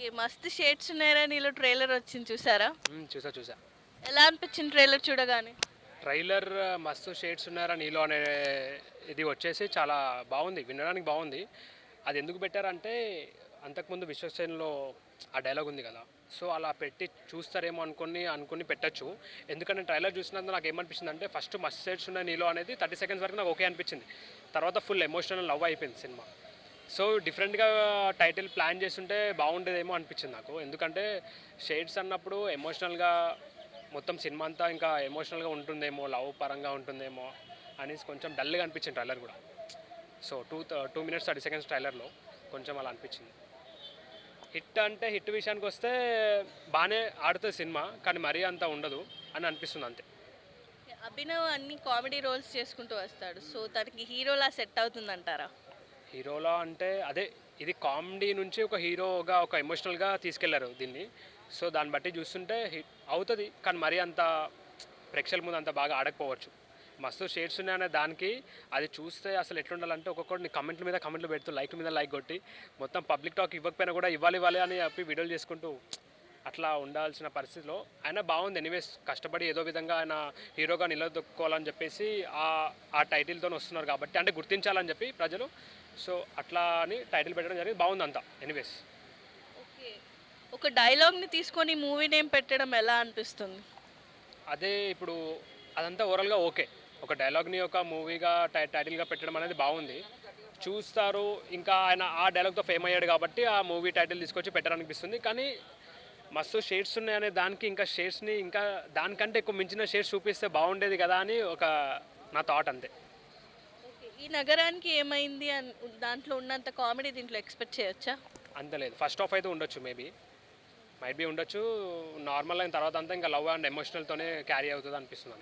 Okay. 'మస్త్ shades ఉన్నాయరా నీలో' trailer వచ్చింది చూసారా? చూసా. ఎలా అనిపించింది ట్రైలర్ చూడగానే? ట్రైలర్ మస్తు షేడ్స్ ఉన్నారా నీలో అనే ఇది వచ్చేసి చాలా బాగుంది, వినడానికి బాగుంది. అది ఎందుకు పెట్టారంటే అంతకుముందు విశ్వసేనలో ఆ డైలాగ్ ఉంది కదా, సో అలా పెట్టి చూస్తారేమో అనుకుని పెట్టచ్చు. ఎందుకంటే ట్రైలర్ చూసినందుకు నాకు ఏమనిపించింది అంటే ఫస్ట్ మస్తు షేడ్స్ ఉన్నాయి నీలో అనేది 30 సెకండ్స్ వరకు నాకు ఓకే అనిపించింది. తర్వాత ఫుల్ ఎమోషనల్ లవ్ అయిపోయింది సినిమా. సో డిఫరెంట్గా టైటిల్ ప్లాన్ చేస్తుంటే బాగుండేదేమో అనిపించింది నాకు. ఎందుకంటే షేడ్స్ అన్నప్పుడు ఎమోషనల్గా మొత్తం సినిమా అంతా ఇంకా ఎమోషనల్గా ఉంటుందేమో, లవ్ పరంగా ఉంటుందేమో అనేసి కొంచెం డల్గా అనిపించింది ట్రైలర్ కూడా. సో 2 minutes 30 seconds ట్రైలర్లో కొంచెం అలా అనిపించింది. హిట్ అంటే హిట్ విషయానికి వస్తే బాగానే ఆడుతుంది సినిమా, కానీ మరీ అంత ఉండదు అని అనిపిస్తుంది అంతే. అభినవ్ అన్ని కామెడీ రోల్స్ చేసుకుంటూ వస్తాడు. సో తనకి హీరోలా సెట్ అవుతుందంటారా? హీరోలా అంటే అదే, ఇది కామెడీ నుంచి ఒక హీరోగా ఒక ఎమోషనల్గా తీసుకెళ్లారు దీన్ని. సో దాన్ని బట్టి చూస్తుంటే హిట్ అవుతుంది, కానీ మరీ అంత ప్రేక్షకుల ముందు అంత బాగా ఆడకపోవచ్చు. మస్తు షేడ్స్ ఉన్నాయనే దానికి అది చూస్తే అసలు ఎట్లుండాలంటే ఒక్కొక్కటి కమెంట్ల మీద కమెంట్లు పెడుతూ లైక్ మీద లైక్ కొట్టి మొత్తం పబ్లిక్ టాక్ ఇవ్వకపోయినా కూడా ఇవ్వాలి అని చెప్పి వీడియోలు చేసుకుంటూ అట్లా ఉండాల్సిన పరిస్థితిలో ఆయన బాగుంది. ఎనీవేస్ కష్టపడి ఏదో విధంగా ఆయన హీరోగా నిలదొక్కుకోవాలని చెప్పేసి ఆ టైటిల్తో వస్తున్నారు కాబట్టి, అంటే గుర్తించాలని చెప్పి ప్రజలు. సో అట్లా అని టైటిల్ పెట్టడం జరిగింది, బాగుంది అంతా. Anyways okay. ఒక డైలాగ్ని తీసుకొని మూవీ నేమ్ పెట్టడం ఎలా అనిపిస్తుంది? అదే ఇప్పుడు అదంతా ఓవరాల్గా ఓకే. ఒక డైలాగ్ని ఒక మూవీగా టైటిల్గా పెట్టడం అనేది బాగుంది, చూస్తారు. ఇంకా ఆయన ఆ డైలాగ్తో ఫేమ్ అయ్యాడు కాబట్టి ఆ మూవీ టైటిల్ తీసుకొచ్చి పెట్టాలనిపిస్తుంది. కానీ మస్తు షేడ్స్ ఉన్నాయనే దానికి ఇంకా షేడ్స్ని ఇంకా దానికంటే ఎక్కువ మించిన షేడ్స్ చూపిస్తే బాగుండేది కదా అని ఒక నా థాట్ అంతే. ఓకే. ఈ నగరానికి ఏమైంది దాంట్లో ఉన్నంత కామెడీ దీంట్లో ఎక్స్పెక్ట్ చేయొచ్చా? అంత లేదు. ఫస్ట్ హాఫ్ అయితే ఉండొచ్చు, మైట్ బీ ఉండొచ్చు. నార్మల్ అయిన తర్వాత అంతా ఇంకా లవ్ అండ్ ఎమోషనల్తోనే క్యారీ అవుతుంది అనిపిస్తుంది.